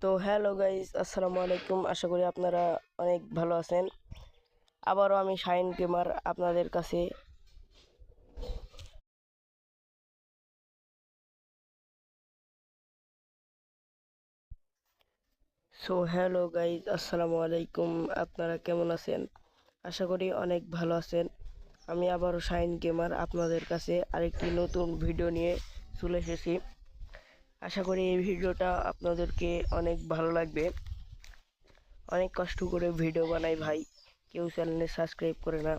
তো hello guys, আসসালামু আলাইকুম। আশা করি আপনারা অনেক ভালো আছেন। আবারও আমি শাইন গেমার আপনাদের কাছে হ্যালো গাইস, আসসালামু আলাইকুম। আপনারা কেমন আছেন? আশা করি অনেক ভালো আছেন। আমি আবারও শাইন গেমার আপনাদের কাছে আরেকটি নতুন ভিডিও নিয়ে চলে এসেছি। আশা করি এই ভিডিওটা আপনাদেরকে অনেক ভালো লাগবে। অনেক কষ্ট করে ভিডিও বানাই ভাই, কেউ চ্যানেলে সাবস্ক্রাইব করে না।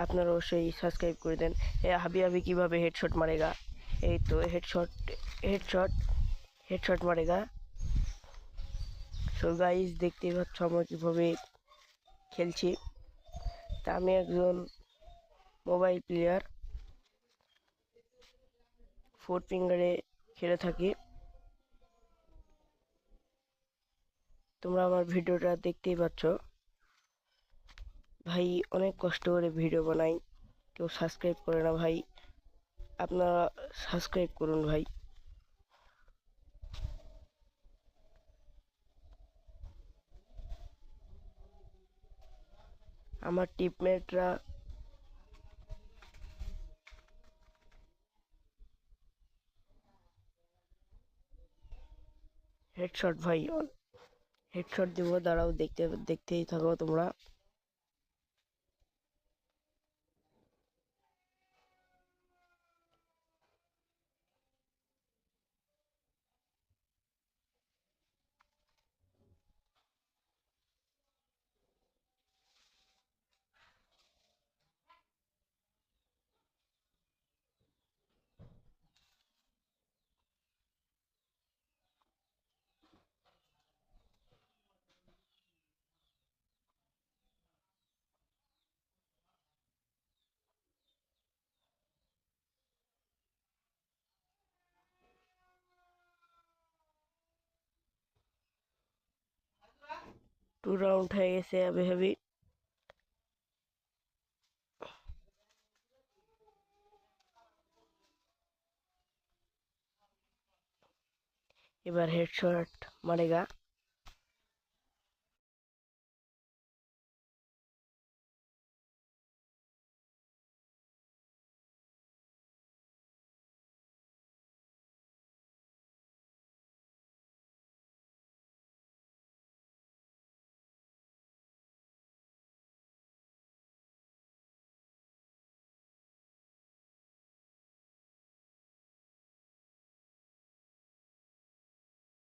আপনারা অবশ্যই সাবস্ক্রাইব করে দেন। হাবি হাবি কিভাবে হেডশট মারেগা, এই তো হেডশট হেডশট হেডশট মারেগা। সো গাইস, দেখতেই পাচ্ছ আমরা কিভাবে খেলছি। তা আমি একজন মোবাইল প্লেয়ার, 4 ফিঙ্গারে খেলে থাকি। তোমরা আমার ভিডিওটা দেখতেই পাচ্ছ ভাই, অনেক কষ্ট করে ভিডিও বানাই, কেউ সাবস্ক্রাইব করে না ভাই। আপনারা সাবস্ক্রাইব করুন ভাই। আমার টিমমেটরা হেডশট ভাই, হেডশট দিব, দাঁড়াও, দেখতেই থাকো তোমরা। টু রাউন্ড হয়ে গেছে হেভি হেভি। এবার হেডশট মারেগা।